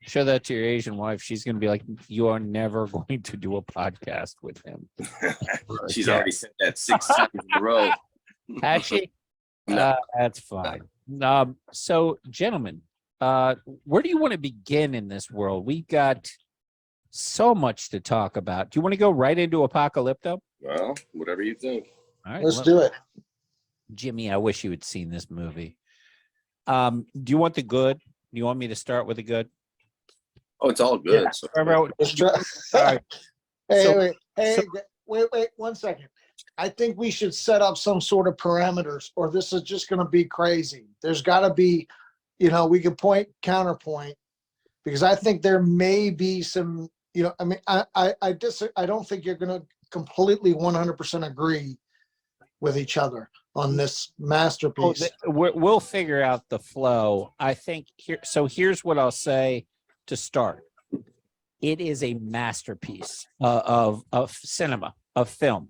show that to your Asian wife. She's going to be like, you are never going to do a podcast with him. She's already said that 6 times in a row. Has she? No. That's fine. So, gentlemen, where do you want to begin in this world? We've got so much to talk about. Do you want to go right into Apocalypto? Well, whatever you think. All right, Let's do it. Jimmy, I wish you had seen this movie. Do you want the good? Do you want me to start with the good? Oh, it's all good. Yeah. So. Let's try. All right. Hey, So- wait, 1 second. I think we should set up some sort of parameters, or this is just going to be crazy. There's got to be, we can counterpoint, because I think there may be some, I mean, I don't think you're going to completely 100% agree with each other on this masterpiece. We'll figure out the flow. I think here. So here's what I'll say to start. It is a masterpiece of cinema, of film.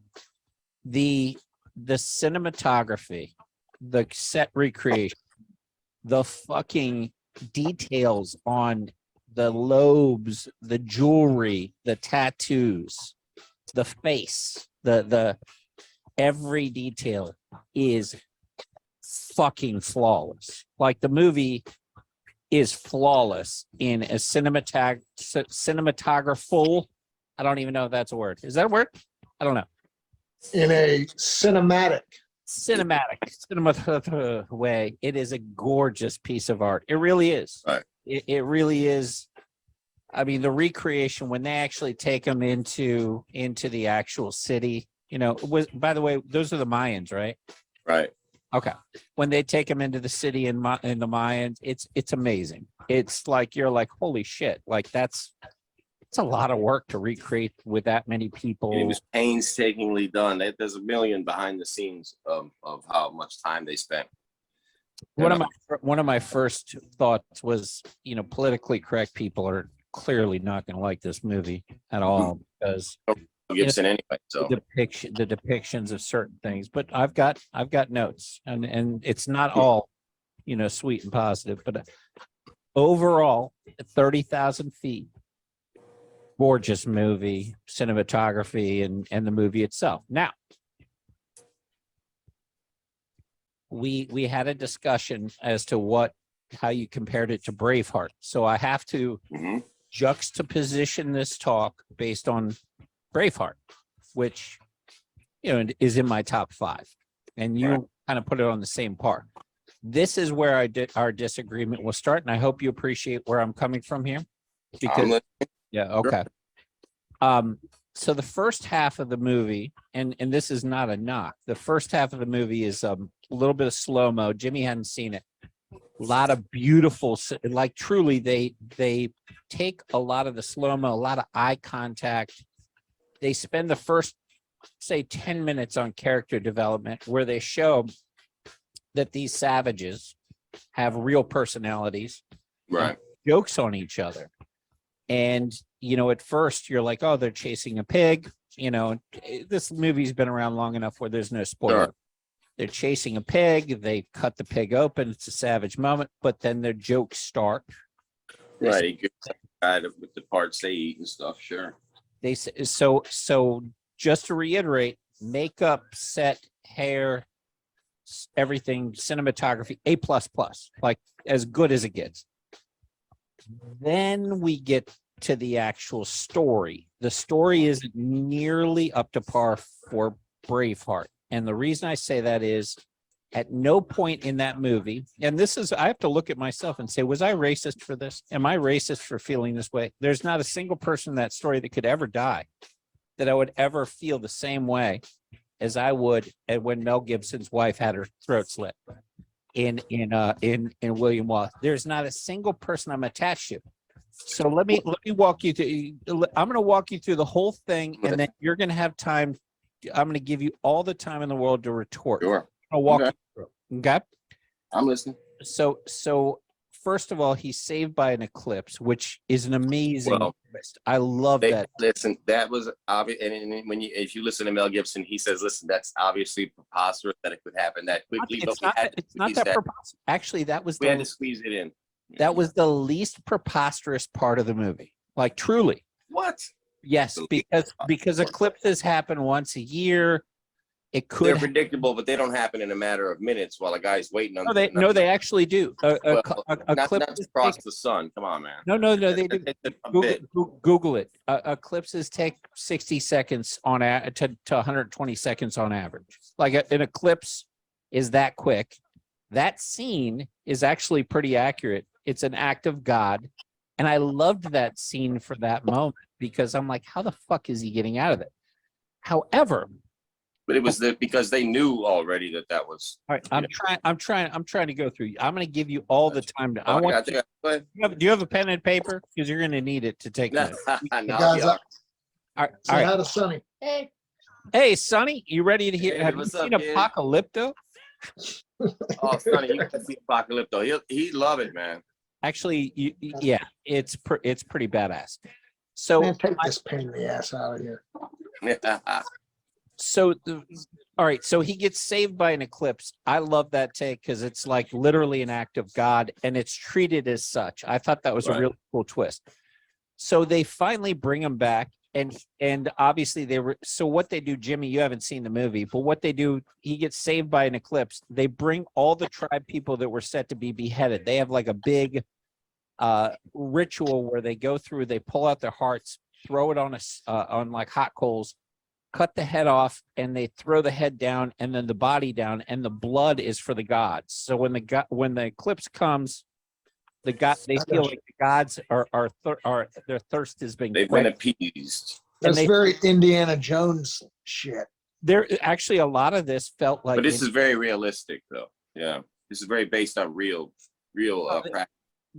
The cinematography, the set recreation, the fucking details on the lobes, the jewelry, the tattoos, the face, the every detail is fucking flawless. Like, the movie is flawless in a cinematography. I don't even know if that's a word. Is that a word? I don't know. In a cinematic way, it is a gorgeous piece of art. It really is. Right. It really is. I mean, the recreation, when they actually take them into the actual city, by the way, those are the Mayans, right? Right. Okay. When they take them into the city in the Mayans, it's amazing. It's like, you're like, holy shit. Like, it's a lot of work to recreate with that many people. And it was painstakingly done. There's a million behind the scenes of how much time they spent. One of my first thoughts was, politically correct people are clearly not going to like this movie at all, because Gibson anyway. So the depictions of certain things. But I've got notes, and it's not all, sweet and positive, but overall, 30,000 feet. Gorgeous movie, cinematography, and the movie itself. Now, we had a discussion as to how you compared it to Braveheart. So I have to juxtaposition this talk based on Braveheart, which is in my top 5, and you kind of put it on the same par. This is where our disagreement will start, and I hope you appreciate where I'm coming from here, because. Yeah. Okay. So the first half of the movie, and this is not a knock. The first half of the movie is a little bit of slow-mo. Jimmy hadn't seen it. A lot of beautiful, like, truly, they take a lot of the slow-mo, a lot of eye contact. They spend the first, say, 10 minutes on character development, where they show that these savages have real personalities, right, jokes on each other. And, at first you're like, oh, they're chasing a pig. This movie's been around long enough where there's no spoiler. Sure. They're chasing a pig. They cut the pig open. It's a savage moment, but then their jokes start. Right. He gets with the parts they eat and stuff. Sure. They say, so just to reiterate, makeup, set, hair, everything, cinematography, A++, like, as good as it gets. Then we get to the actual story. The story isn't nearly up to par for Braveheart. And the reason I say that is, at no point in that movie, and this is, I have to look at myself and say, was I racist for this? Am I racist for feeling this way? There's not a single person in that story that could ever die that I would ever feel the same way as I would when Mel Gibson's wife had her throat slit in William Wallace. There's not a single person I'm attached to. So let me walk you through. I'm going to walk you through the whole thing, and then you're going to have time. I'm going to give you all the time in the world to retort. Sure. I'll walk you through. Okay. I'm listening. So first of all, he's saved by an eclipse, which is an amazing twist. I love that. Listen, that was obvious. And if you listen to Mel Gibson, he says, "Listen, that's obviously preposterous that it could happen that quickly." It's not that preposterous. Actually, that was we had to squeeze it in. That was the least preposterous part of the movie. Like truly. What? Yes, because eclipses happen once a year. It They're could. predictable, but they don't happen in a matter of minutes while a guy's waiting on. No, they actually do. Well, not Eclipses to cross take, the sun. Come on, man. no, they do. It's a Google, bit. Google it. Eclipses take 60 seconds on to 120 seconds on average. Like an eclipse is that quick. That scene is actually pretty accurate. It's an act of God. And I loved that scene for that moment because I'm like, how the fuck is he getting out of it? However, But it was because they knew already that was. all right, I'm trying to go through. I'm going to give you all the time to. I want. Go ahead. Do you have a pen and paper? Because you're going to need it to take notes. No, Guys, yeah. All right. say hi to Sonny. Hey, Sonny, you ready to hear? Hey, Have you what's seen up, kid? Apocalypto? Oh, Sonny, you can see Apocalypto. He'd love it, man. Actually, yeah, it's pretty badass. So, Man, take this pain in the ass out of here. all right, so he gets saved by an eclipse. I love that take because it's like literally an act of God, and it's treated as such. I thought that was a Right. really cool twist. So they finally bring him back, and obviously they were. So what they do, Jimmy, you haven't seen the movie, but what they do, he gets saved by an eclipse. They bring all the tribe people that were set to be beheaded. They have like a big ritual where they go through, they pull out their hearts, throw it on like hot coals, cut the head off, and they throw the head down and then the body down, and the blood is for the gods. So when the eclipse comes, they feel like the gods are their thirst has been They've been appeased. That's they- very Indiana Jones shit. there actually a lot of this felt like But this is very realistic, though. Yeah, this is very based on real practice.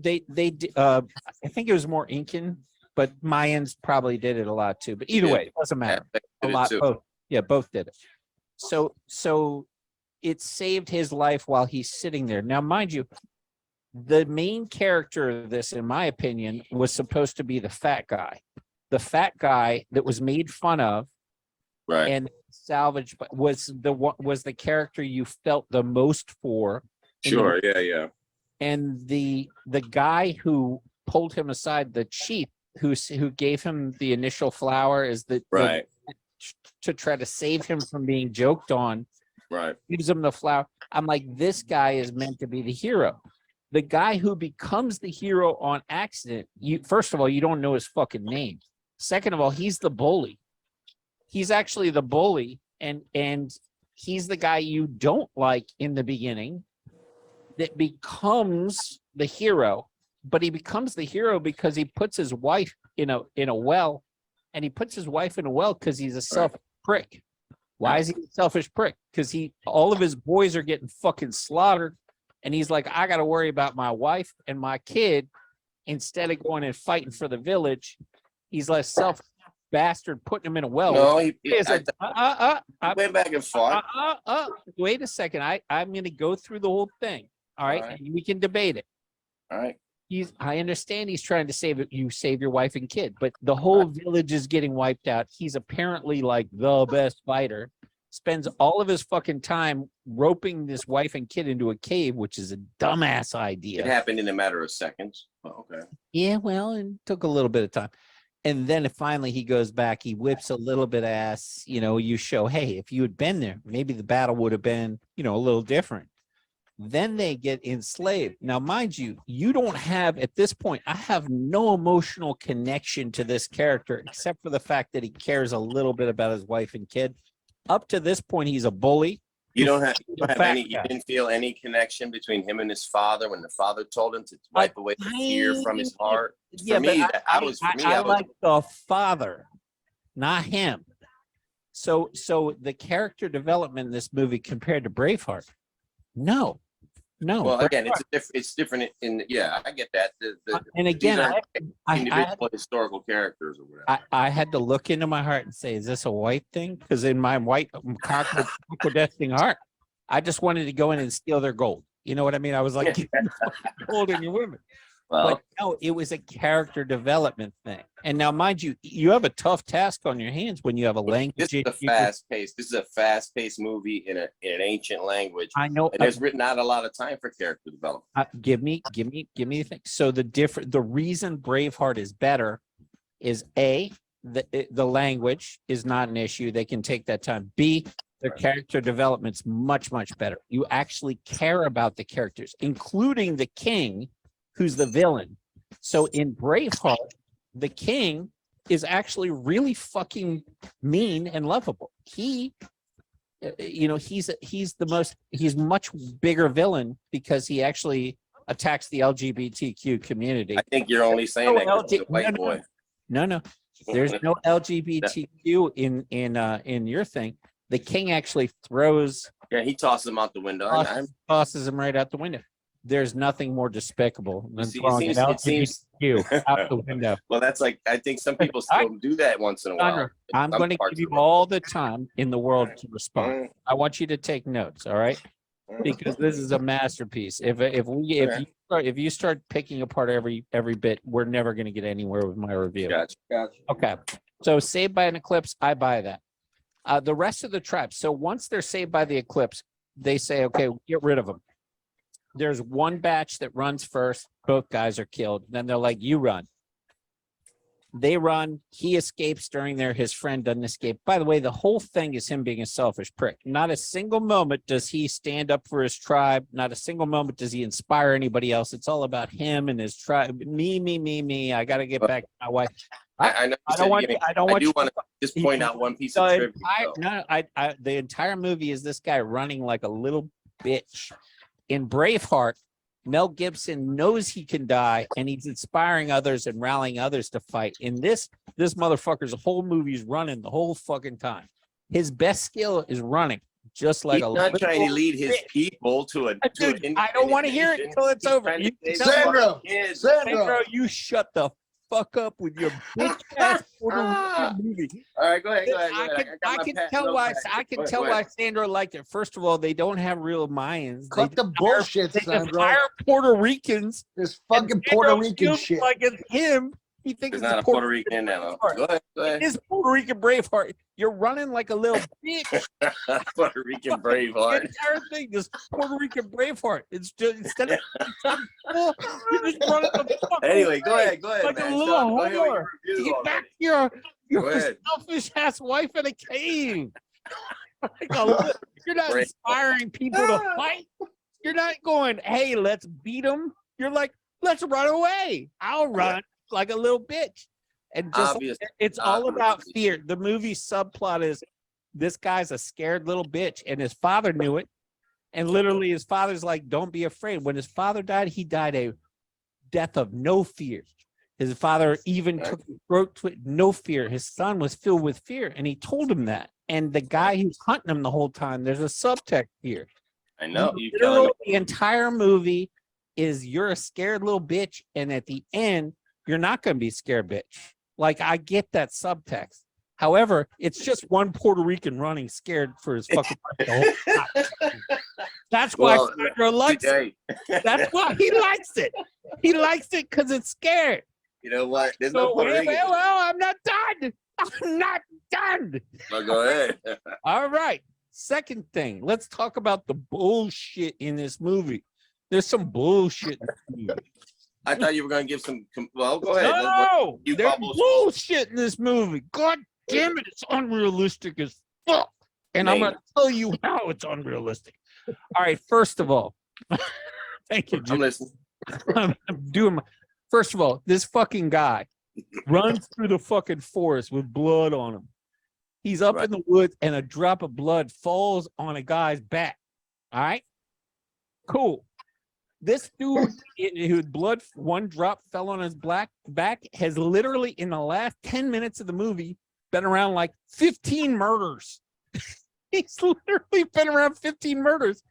I think it was more Incan, but Mayans probably did it a lot too. But either Yeah. way, it doesn't matter. A lot, both did it. So it saved his life while he's sitting there. Now, mind you, the main character of this, in my opinion, was supposed to be the fat guy that was made fun of Right. and salvaged, but was the character you felt the most for. Sure. Yeah. And the guy who pulled him aside, the chief who gave him the initial flower, is Right. to try to save him from being joked on, Right. gives him the flower. I'm like, this guy is meant to be the hero. The guy who becomes the hero on accident, first of all, you don't know his fucking name. Second of all, he's the bully. He's actually the bully, and he's the guy you don't like in the beginning that becomes the hero. But he becomes the hero because he puts his wife in a well, and he puts his wife in a well because he's a selfish prick. Why is he a selfish prick? Because all of his boys are getting fucking slaughtered, and he's like, I got to worry about my wife and my kid instead of going and fighting for the village. He's like self bastard putting him in a well. No, went back and fought. Wait a second. I'm going to go through the whole thing. All right. All right. And we can debate it. All right. I understand he's trying to save your wife and kid, but the whole village is getting wiped out. He's apparently like the best fighter, spends all of his fucking time roping this wife and kid into a cave, which is a dumbass idea. It happened in a matter of seconds. Oh, okay. Yeah, well, it took a little bit of time. And then finally he goes back, he whips a little bit of ass, you show, hey, if you had been there, maybe the battle would have been, a little different. Then they get enslaved. Now, mind you, you don't have, at this point, I have no emotional connection to this character, except for the fact that he cares a little bit about his wife and kid. Up to this point, he's a bully. You didn't feel any connection between him and his father when the father told him to wipe away the fear from his heart. Yeah, but I like the father, not him. So the character development in this movie compared to Braveheart, no. Well, again, it's different. I get that. And again, individual historical characters or whatever. I had to look into my heart and say, is this a white thing? Because in my white clandestine heart, I just wanted to go in and steal their gold. You know what I mean? I was like, gold in your women. But no, it was a character development thing. And now, mind you, you have a tough task on your hands when you have a language. This is a fast-paced. This is a fast-paced movie in an ancient language. I know. And there's written out a lot of time for character development. Give me the thing. So the reason Braveheart is better is A, the language is not an issue. They can take that time. B, their character development's much, much better. You actually care about the characters, including the king, who's the villain. So in Braveheart, the king is actually really fucking mean and lovable. He's much bigger villain because he actually attacks the LGBTQ community. I think you're only saying that because he's a white boy. No. There's no LGBTQ in your thing. The king actually throws. Yeah, he tosses him out the window. Tosses him right out the window. There's nothing more despicable than throwing an it seems out the window. Well, that's like, I think some people still do that once in a while. Sandro, I'm going to give you all the time in the world to respond. I want you to take notes, all right? Because this is a masterpiece. If you start picking apart every bit, we're never going to get anywhere with my review. Gotcha. Okay. So Saved by an Eclipse, I buy that. The rest of the tribes. So once they're saved by the eclipse, they say, okay, get rid of them. There's one batch that runs first. Both guys are killed. Then they're like, you run. They run. He escapes during there. His friend doesn't escape. By the way, the whole thing is him being a selfish prick. Not a single moment does he stand up for his tribe. Not a single moment does he inspire anybody else. It's all about him and his tribe. Me. I got to get back to my wife. I don't want to just point out one piece of trivia. The entire movie is this guy running like a little bitch. In Braveheart, Mel Gibson knows he can die, and he's inspiring others and rallying others to fight. In this motherfucker's whole movie's running the whole fucking time. His best skill is running, just like he's not trying to lead his people to a. Dude, I don't want to hear it until it's over. Sandro, you shut the fuck up with your bitch ass movie. All right, go ahead. I can tell why Sandro liked it. First of all, they don't have real Mayans. Cut the bullshit, Sandro. Hire Puerto Ricans. This fucking Puerto Rican shit. Like it's him. He thinks it's not a Puerto Rican now. Go ahead. It's Puerto Rican Braveheart. You're running like a little bitch. Puerto Rican Braveheart. The entire thing is Puerto Rican Braveheart. It's just instead of you're just running the fuck. Anyway, go ahead, like man. a little whore. Get back to your selfish ass wife in a cave. You're not inspiring people to fight. You're not going, hey, let's beat them. You're like, let's run away. I'll run like a little bitch. And just it's all about fear. The movie subplot is this guy's a scared little bitch, and his father knew it. And literally his father's like, don't be afraid. When his father died, he died a death of no fear. His father even took throat to it, no fear. His son was filled with fear, and he told him that. And the guy who's hunting him the whole time, there's a subtext here. I know. The entire movie is you're a scared little bitch, and at the end, you're not going to be scared, bitch. Like, I get that subtext. However, it's just one Puerto Rican running scared for his fucking life. That's why Sandro likes it. That's why he likes it. He likes it because it's scared. You know what? There's no Puerto Rican. Well, I'm not done. I'm not done. Well, go ahead. All right. Second thing, let's talk about the bullshit in this movie. There's some bullshit in this movie. I thought you were going to give some. Well, go ahead. No, there's bullshit in this movie. God damn it, it's unrealistic as fuck. And I'm going to tell you how it's unrealistic. All right, first of all, thank you, Jim. I'm listening. I'm doing my. First of all, this fucking guy runs through the fucking forest with blood on him. He's up in the woods, and a drop of blood falls on a guy's back. All right, cool. This dude, whose blood, one drop fell on his back, has literally, in the last 10 minutes of the movie, been around like 15 murders. He's literally been around 15 murders.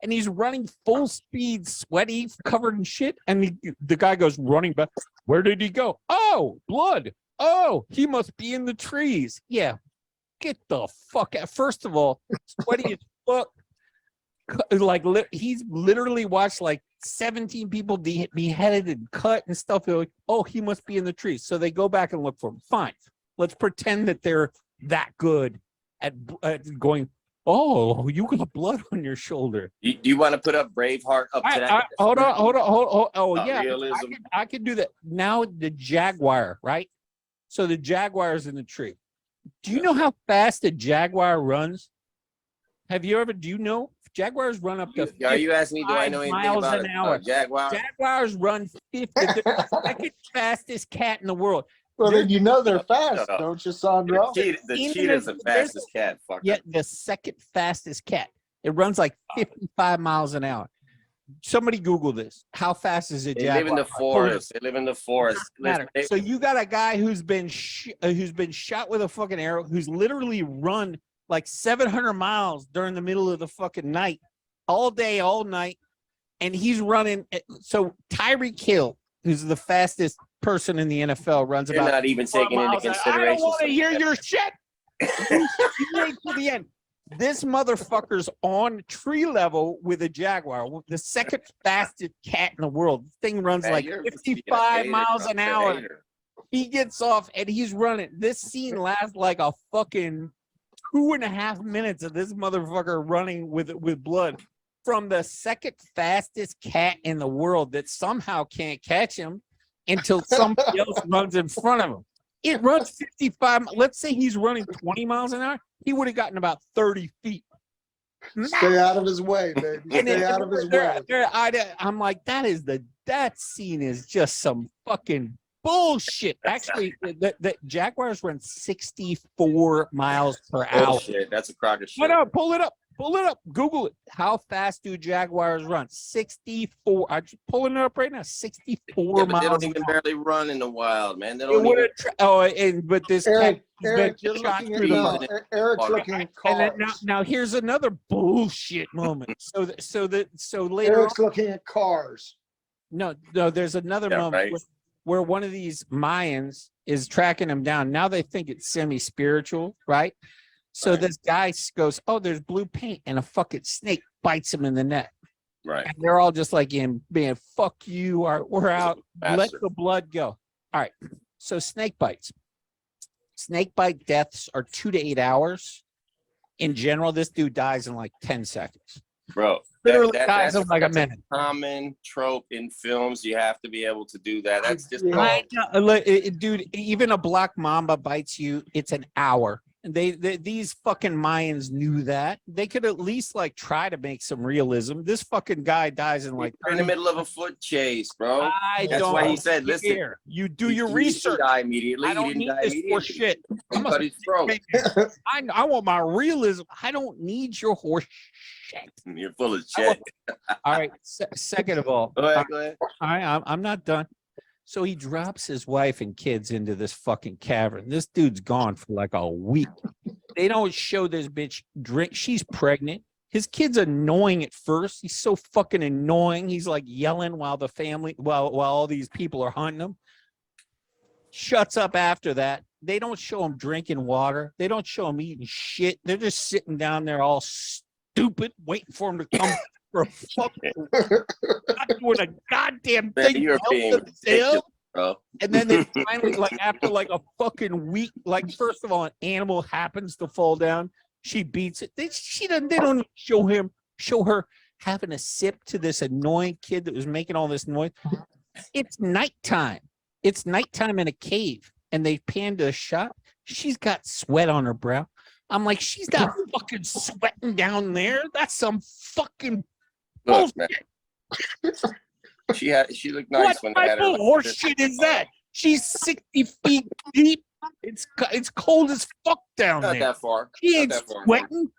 And he's running full speed, sweaty, covered in shit. And the guy goes running back. Where did he go? Oh, blood. Oh, he must be in the trees. Yeah, get the fuck out. First of all, sweaty as fuck. he's literally watched like 17 people beheaded and cut and stuff. They're like, oh, he must be in the trees. So they go back and look for him. Fine. Let's pretend that they're that good at going, oh, you got blood on your shoulder. Do you want to put up Braveheart up to that? Hold on. Oh, yeah. Realism. I can do that. Now the jaguar, right? So the jaguar's in the tree. Do you know how fast a jaguar runs? Do you know? Jaguars run up to Are you asking me, do I know anything miles about an hour. Jaguar? Jaguars run 50. They're the second fastest cat in the world. Well, then you know they're fast, No. don't you, Sandro? The cheetah's the fastest cat. Fucker. Yet the second fastest cat. It runs like 55 miles an hour. Somebody Google this. How fast is a jaguar? They live in the forest. They live in the forest. So you got a guy who's been shot with a fucking arrow, who's literally run like 700 miles during the middle of the fucking night, all day, all night, and he's running. So Tyreek Hill, who's the fastest person in the NFL, runs You're about. not even taking into consideration. I don't want to hear your shit. You wait to the end. This motherfucker's on tree level with a jaguar, the second fastest cat in the world. The thing runs like 55 miles an hour. He gets off and he's running. This scene lasts like a fucking 2.5 minutes of this motherfucker running with blood from the second fastest cat in the world that somehow can't catch him until somebody else runs in front of him. It runs 55. Let's say he's running 20 miles an hour. He would have gotten about 30 feet. Stay out of his way, baby. Stay out of his way. I'm like, that scene is just some fucking bullshit. Actually, the Jaguars run 64 miles per hour. Bullshit. That's a crock of shit. No, pull it up. Pull it up. Google it. How fast do Jaguars run? 64. I'm just pulling it up right now. 64 miles. They don't even barely run in the wild, man. They don't even... but this Eric, Eric's looking at cars. Now here's another bullshit moment. So later Eric's looking at cars. No, there's another moment right. where one of these Mayans is tracking him down. Now they think it's semi-spiritual, right? So this guy goes, oh, there's blue paint, and a fucking snake bites him in the neck. Right. And they're all just like, man, fuck you. We're out. Let the blood go. All right. So snake bites. Snake bite deaths are 2 to 8 hours. In general, this dude dies in like 10 seconds. Bro, literally dies in like a minute. Common trope in films. You have to be able to do that. That's just dude. Even a black mamba bites you. It's an hour. These fucking Mayans knew that. They could at least like try to make some realism. This fucking guy dies in like in the middle of a foot chase, bro. That's why he said, "Listen, you do your research." Die immediately. I don't need this horse shit. Cut his throat. I want my realism. I don't need your horse shit. You're full of shit. All right. Second of all, go ahead. All right, I'm not done. So he drops his wife and kids into this fucking cavern. This dude's gone for like a week. They don't show this bitch drink. She's pregnant. His kid's annoying at first. He's so fucking annoying. He's like yelling while all these people are hunting him. Shuts up after that. They don't show him drinking water. They don't show him eating shit. They're just sitting down there all stupid, waiting for him to come for a fucking not doing a goddamn thing. You're being ridiculous, bro. And then they finally, like after like a fucking week, like first of all, an animal happens to fall down. She beats it. They don't show her having a sip to this annoying kid that was making all this noise. It's nighttime. It's nighttime in a cave, and they panned a shot. She's got sweat on her brow. I'm like, she's not fucking sweating down there. That's some fucking bullshit. She looked nice when they had her. What type of horse shit is that? She's 60 feet deep. It's cold as fuck down there. Not that far. She ain't sweating.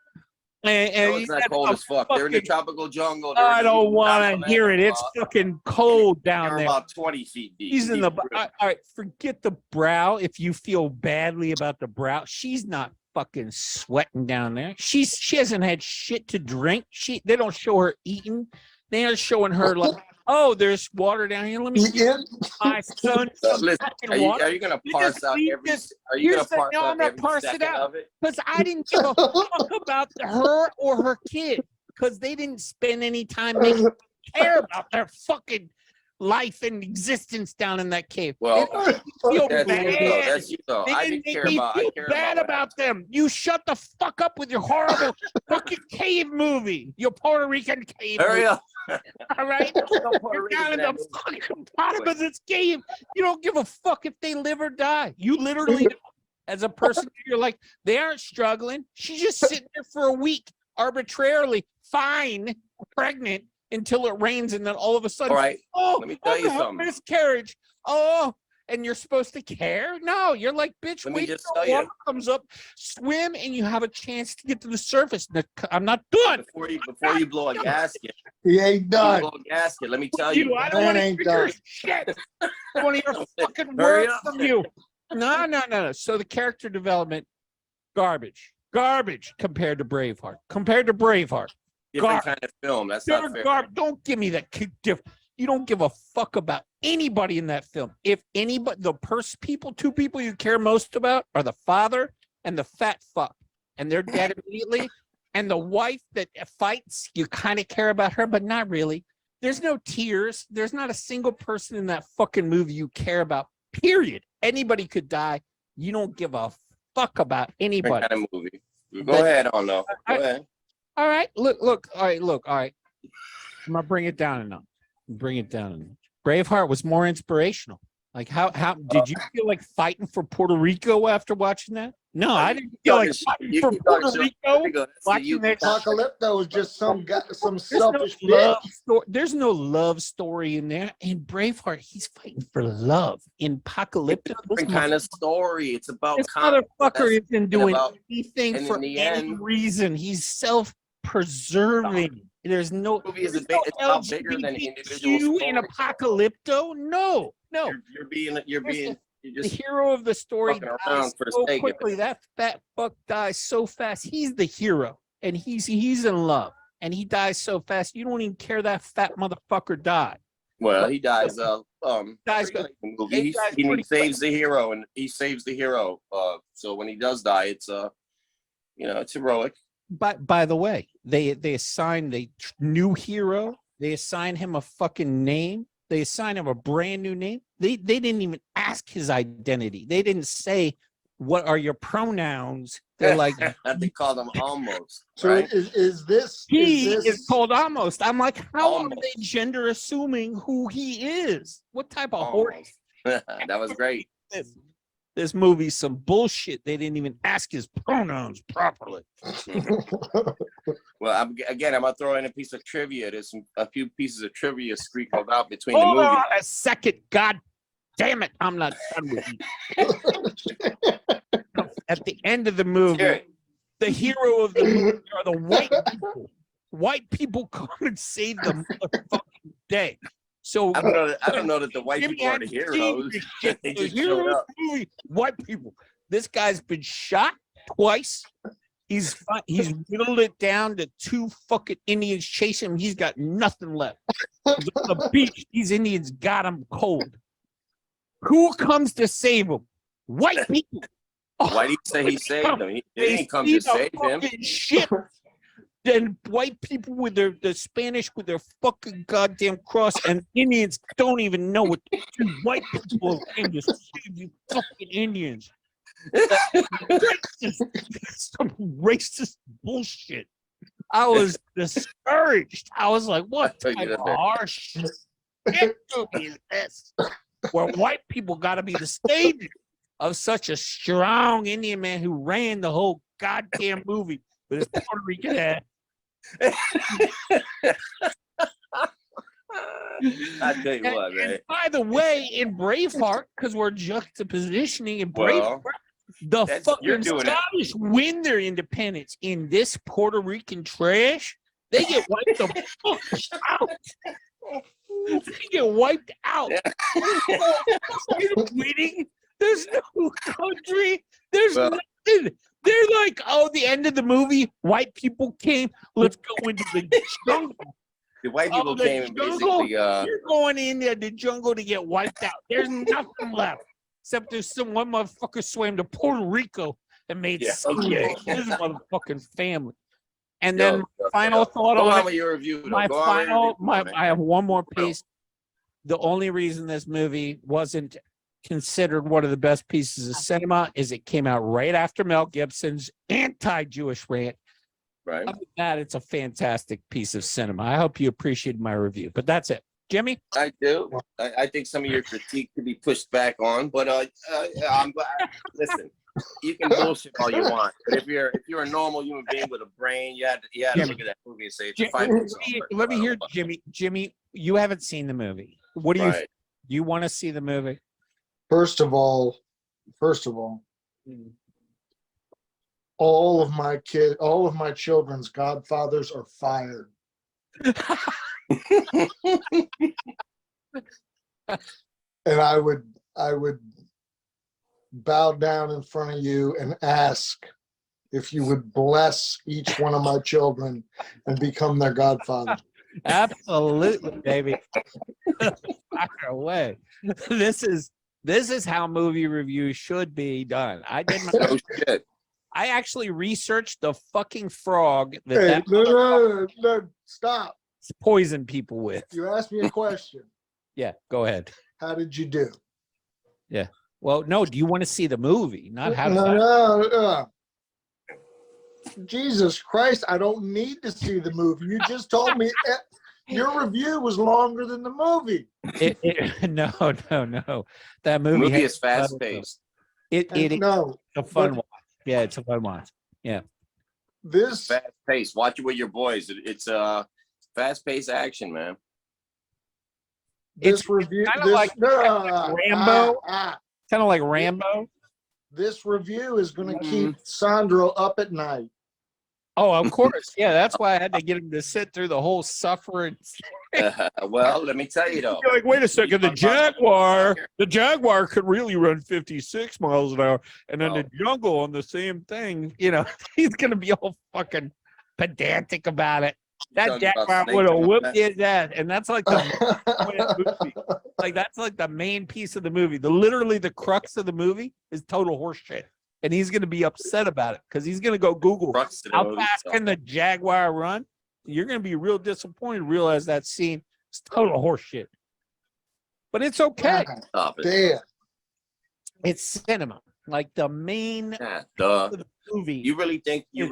And it's not cold as fuck. They're in the tropical jungle. I don't want to hear it. It's fucking cold down there. About 20 feet deep. She's in the. All right, forget the brow. If you feel badly about the brow, she's not fucking sweating down there. She hasn't had shit to drink. They don't show her eating. They are showing her like, oh, there's water down here. Let me get my son some fucking water. Are you gonna parse out every? Are you gonna parse out every second of it? Because I didn't give a fuck about her or her kid. because they didn't spend any time making them care about their fucking life and existence down in that cave. Well, feel that's bad. you though. That's you though. They I didn't didn't make care me about. feel I care bad about about them. You shut the fuck up with your horrible fucking cave movie. Your Puerto Rican cave Hurry movie. up. All right? You're down in the fucking bottom of this cave. You don't give a fuck if they live or die. You literally, as a person, you're like, they aren't struggling. She's just sitting there for a week, arbitrarily, fine, pregnant, until it rains, and then all of a sudden, All right. oh, Let me tell you no, something. miscarriage. Oh, and you're supposed to care? No, you're like, bitch, Let me wait just till tell water you. comes up, swim, and you have a chance to get to the surface. I'm not done. Before you blow a gasket, He ain't done. blow a gasket. Let me tell You, you. I don't Man want to ain't hear your done. shit. I want to hear fucking Hurry words up. from you. No. So the character development, garbage compared to Braveheart. Different kind of film. That's not fair. Don't give me that. You don't give a fuck about anybody in that film. If anybody, two people you care most about are the father and the fat fuck, and they're dead immediately. And the wife that fights, you kind of care about her, but not really. There's no tears. There's not a single person in that fucking movie you care about. Period. Anybody could die. You don't give a fuck about anybody. Different kind of movie. Go ahead on though. Go ahead. All right. Look. All right. I'm gonna bring it down enough. Braveheart was more inspirational. Like how did you feel like fighting for Puerto Rico after watching that? No, I didn't feel like fighting for Puerto Rico. Watching that Apocalypto was just some guy, some There's selfish no love bitch. story. There's no love story in there. In Braveheart, he's fighting for love. In Apocalypto, Different kind of story. It's about this motherfucker isn't doing about- anything and for in the any end- reason. He's self-preserving. There's no movie is there's it's about bigger than individual LGBTQ stories. in Apocalypto. No. You're The just hero of the story fucking dies around for the so sake of it. quickly. That fat fuck dies so fast. He's the hero, and he's in love, and he dies so fast. You don't even care that fat motherfucker died. well, he dies. Dies pretty late in the movie. he He dies pretty saves the hero, and he saves the hero. So when he does die, it's it's heroic. By the way, they assigned the new hero. They assigned him a fucking name. They assigned him a brand new name. They didn't even ask his identity. They didn't say, what are your pronouns? They're like, They call them almost. So Right? is this? he is is called Almost. I'm like, how are Almost. they gender assuming who he is? What type of horse? Almost. That was great. This movie's some bullshit. They didn't even ask his pronouns properly. Well, I'm gonna throw in a piece of trivia. There's a few pieces of trivia sprinkled out between Hold the movie. on a second. God damn it. I'm not done with you. At the end of the movie, Here, the hero of the movie are the white people. White people come and save the motherfucking day. So I don't know that the white people are the heroes. They the just hero showed of up. the movie, white people. This guy's been shot twice. He's whittled it down to 2 fucking Indians chasing him. He's got nothing left. He's on the beach. These Indians got him cold. Who comes to save him? White people. Why do you say he saved them? They didn't come see to save the him. fucking shit. Then white people with the Spanish with their fucking goddamn cross, and Indians don't even know what to do. White people came to save you fucking Indians. Some racist bullshit. I was discouraged. I was like, what I told type you of that. harsh shit is this? Where white people got to be the savior of such a strong Indian man who ran the whole goddamn movie with his Puerto Rican ass. I tell you what, man. And by the way, in Braveheart, because we're juxtapositioning in Braveheart, Well, the you're fucking doing it. Scottish win their independence. In this Puerto Rican trash, they get wiped the fuck out. They get wiped out. You're winning. There's no country. There's Well- nothing. They're like, oh, the end of the movie, white people came. Let's go into the jungle. The white people the came and jungle, basically You're going in there, the jungle, to get wiped out. There's nothing left. Except there's one motherfucker swam to Puerto Rico and made Yeah, some okay. his motherfucking family. And then final thought Go on on it. with your review. My Go on with your review, I have one more piece. The only reason this movie wasn't considered one of the best pieces of cinema is it came out right after Mel Gibson's anti-Jewish rant. Right. Other than that, it's a fantastic piece of cinema. I hope you appreciated my review, but that's it. Jimmy? I do. I think some of your critique could be pushed back on, but I'm glad. Listen, you can bullshit all you want, but if you're a normal human being with a brain, you had to look at that movie and say it's a fine piece of art. Let me hear, Jimmy. Jimmy, you haven't seen the movie. What do you? Right. Do you want to see the movie? First of all, all of my children's godfathers are fired. And I would bow down in front of you and ask if you would bless each one of my children and become their godfather. Absolutely, baby. Fire away. This is how movie reviews should be done. I did my Oh shit. I actually researched the fucking frog Hey, no, stop. poison people with. You asked me a question. Yeah, go ahead. How did you do? Yeah. Well, no, do you want to see the movie? Not how No. Jesus Christ, I don't need to see the movie. You just told me your review was longer than the movie. No. That The movie movie is fast paced. No, a fun watch. Yeah, it's a fun watch. Yeah. this Fast paced. Watch it with your boys. It's fast paced action, man. this review kinda this, like Rambo. Kind of like Rambo. This review is going to keep Sandro up at night. Oh, of course. Yeah, that's why I had to get him to sit through the whole suffering. Well, let me tell you though. You're like, wait a second, the Jaguar could really run 56 miles an hour, and then the jungle on the same thing, he's gonna be all fucking pedantic about it. That Jaguar would have whipped his ass, and that's like the movie. Like that's like the main piece of the movie. Literally the crux of the movie is total horseshit. And he's gonna be upset about it because he's gonna go Google how fast can the Jaguar run. You're gonna be real disappointed, realize that scene is total horseshit. But it's okay. Stop it. Damn. It's cinema. Like the main Duh. movie. You really think do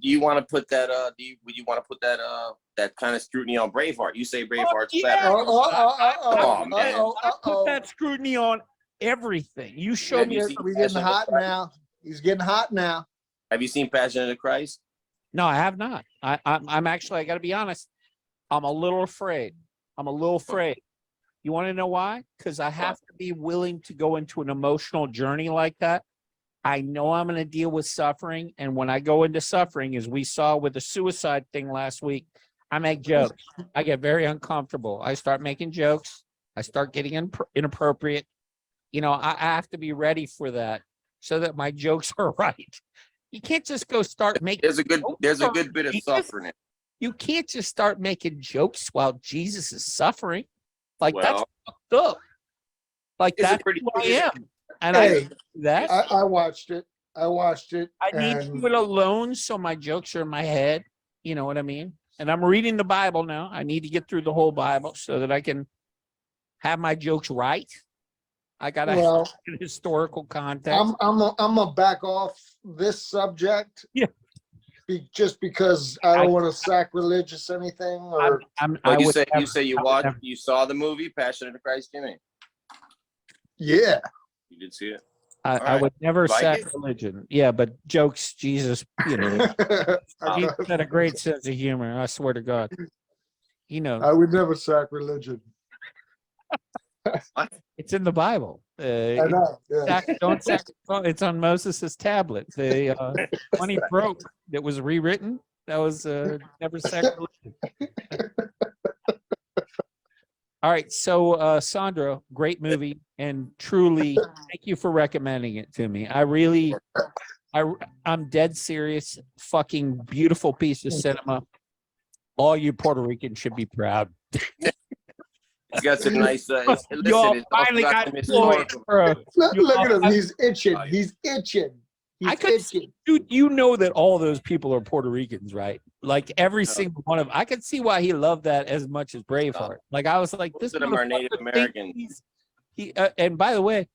you want to put that would you want to put that kind of scrutiny on Braveheart? You say Braveheart's better. I Uh-oh. put that scrutiny on everything. You showed me. We're getting hot now. He's getting hot now. Have you seen Passion of the Christ? No, I have not. I'm actually, I got to be honest. I'm a little afraid. You want to know why? Because I have to be willing to go into an emotional journey like that. I know I'm going to deal with suffering. And when I go into suffering, as we saw with the suicide thing last week, I make jokes. I get very uncomfortable. I start making jokes. I start getting inappropriate. I have to be ready for that so that my jokes are right. You can't just go start making. There's a good bit of suffering. You can't just start making jokes while Jesus is suffering. Like that's fucked up. Like that's who I am. And Hey, I watched it. I need to do it alone so my jokes are in my head. You know what I mean? And I'm reading the Bible now. I need to get through the whole Bible so that I can have my jokes right. I got to have historical context. I'm gonna back off this subject. Yeah. Just because I don't want to sacrilegious anything. Or you saw the movie Passion of the Christ, Jimmy? Yeah. You did see it. I would never religion. Yeah, but jokes, Jesus, Jesus had a great sense of humor. I swear to God. I would never sacrilegion. It's in the Bible. I know. Yeah. Don't sacrifice. It's on Moses' tablet. When he broke, that was rewritten. That was never sacrilegion. All right, so Sandro, great movie, and truly, thank you for recommending it to me. I'm dead serious. Fucking beautiful piece of cinema. All you Puerto Ricans should be proud. He's got some nice. Y'all finally got employed. Look at him. He's itching. He's I could see, dude, you know that all those people are Puerto Ricans, right? Like every single one of them. I could see why he loved that as much as Braveheart. Like I was like, Most this of them are Native motherfucker thinks Americans. and by the way,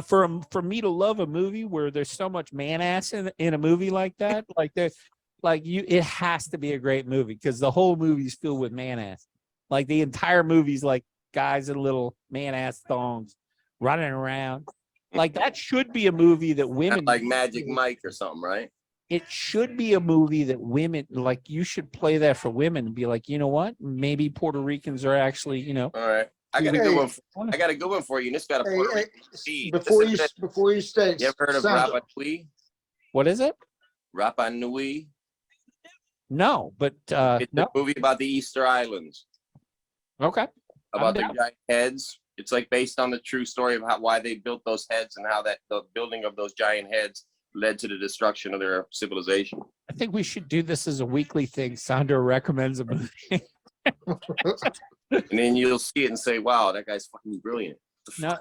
for me to love a movie where there's so much man ass in a movie like that, it has to be a great movie because the whole movie's filled with man ass. Like the entire movie's like guys in little man ass thongs running around. Like that should be a movie that women Like Magic Mike or something, right? It should be a movie that women like. You should play that for women and be like, you know what? Maybe Puerto Ricans are actually, All right. I got a good one. I got a good one for you. And it's got a Puerto Rican seed. Before you stay, you ever heard of Sandro. Rapa Nui? What is it? Rapa Nui. No, but It's a no. movie about the Easter Islands. Okay. About the giant heads. It's like based on the true story of why they built those heads and how the building of those giant heads led to the destruction of their civilization. I think we should do this as a weekly thing. Sandro recommends a movie. And then you'll see it and say, wow, that guy's fucking brilliant. No,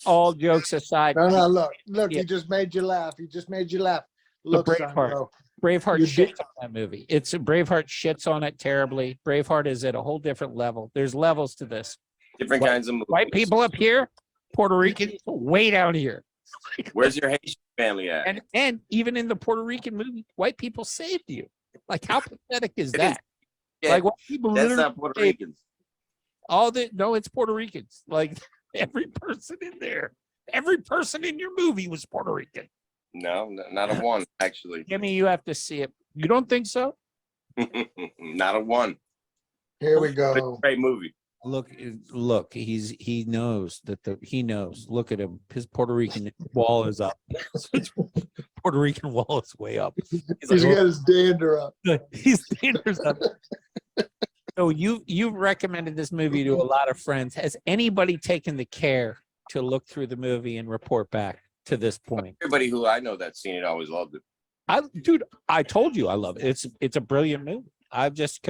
all jokes aside. No, look, Yeah. he just made you laugh. Look, Braveheart. Sandro. Braveheart You shits on that movie. Braveheart shits on it terribly. Braveheart is at a whole different level. There's levels to this. Different kinds of movies. White people up here, Puerto Ricans way down here. Where's your Haitian family at? And even in the Puerto Rican movie, white people saved you. Like how pathetic is that? Yeah, Like white people that's literally not Puerto Ricans. no, it's Puerto Ricans. Like every person in there, every person in your movie was Puerto Rican. No, not a one, actually. Jimmy, you have to see it. You don't think so? Not a one. Here we But it's a go. great movie. Look, he knows that he knows. Look at him. His Puerto Rican wall is up. Puerto Rican wall is way up. He's got his dander up. He's standards up. So you've recommended this movie to a lot of friends. Has anybody taken the care to look through the movie and report back to this point? Everybody who I know that's seen it always loved it. I told you I love it. It's a brilliant movie. I've just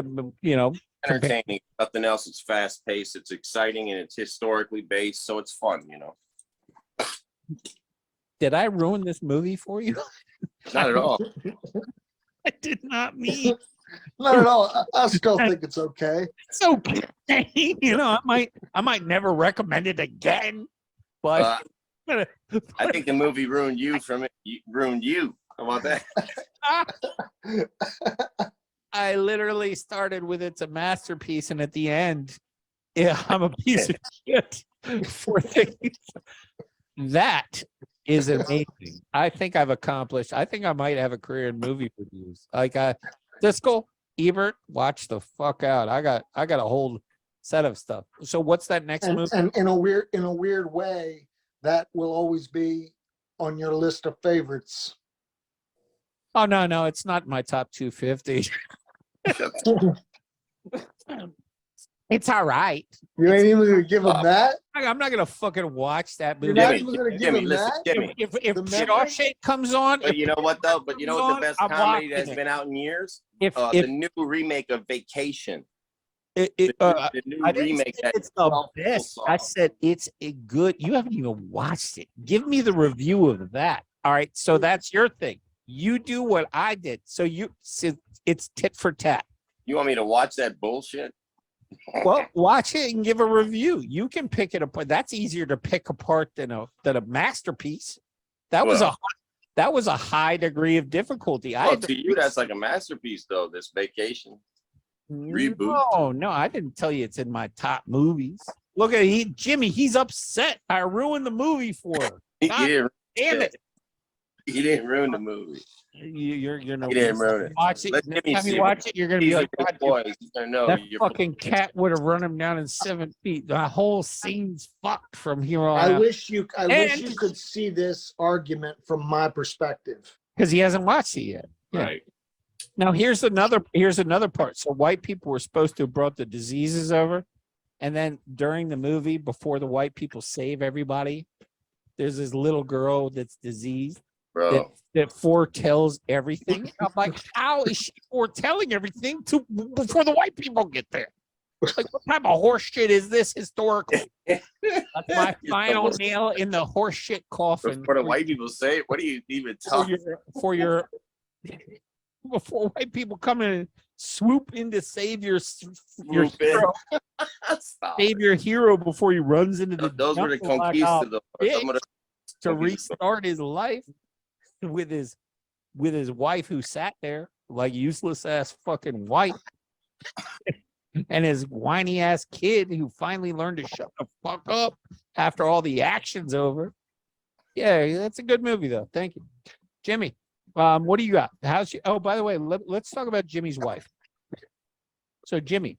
Entertaining, nothing else. It's fast paced, it's exciting, and it's historically based, so it's fun, Did I ruin this movie for you? Not at all. I did not mean. Not at all. I still think it's okay. It's okay. I might never recommend it again. But I think the movie ruined you from it. Ruined you. How about that? I literally started with it's a masterpiece, and at the end, yeah, I'm a piece of shit for things. That is amazing. I think I've accomplished. I think I might have a career in movie reviews. Like Driscoll, Ebert, watch the fuck out. I got a whole set of stuff. So what's that next movie? And in a weird way, that will always be on your list of favorites. Oh no, it's not my top 250. It's all right. You ain't even gonna give him that? I'm not gonna fucking watch that movie. You're not even gonna give Jimmy, him listen, that? Jimmy. If The Shawshank comes on, But you know what though? But you know what the best I'm comedy watching that's it. been out in years? if The new remake of Vacation. the new I didn't remake. say it's the best. I said it's a good. You haven't even watched it. Give me the review of that. All right, so that's your thing. You do what I did. So it's tit for tat. You want me to watch that bullshit? Well, watch it and give a review. You can pick it apart. That's easier to pick apart than a masterpiece. That was a high degree of difficulty. Well, to you, that's like a masterpiece, though. This Vacation reboot. No, I didn't tell you it's in my top movies. Look at Jimmy. He's upset. I ruined the movie for him. Damn it! He didn't ruin the movie. You're no. He didn't ruin it. Watch it. Let Next Jimmy time see you it. watch it, you're gonna be He's a like, good God, boy. He's gonna know that you're fucking cat would have run him down in 7 feet. The whole scene's fucked from here on I out. wish you could see this argument from my perspective. Because he hasn't watched it yet. Yeah. right. Now here's another part. So white people were supposed to have brought the diseases over, and then during the movie, before the white people save everybody, there's this little girl that's diseased Bro. that foretells everything. I'm like, how is she foretelling everything before the white people get there? Like, what type of horse shit is this historical? That's my You're final so- nail in the horse shit coffin. Before the white people say it, what are you even talking? for your before white people come in and swoop in to save your Swoop in. hero, Stop save your hero before he runs into the it. Those were the jungle like a conquistadors. Some of the to conquistadors. restart his life with his wife who sat there like useless ass fucking white and his whiny ass kid who finally learned to shut the fuck up after all the action's over. Yeah, that's a good movie though. Thank you, Jimmy. What do you got? How's she? Oh, by the way, let's talk about Jimmy's wife. So Jimmy,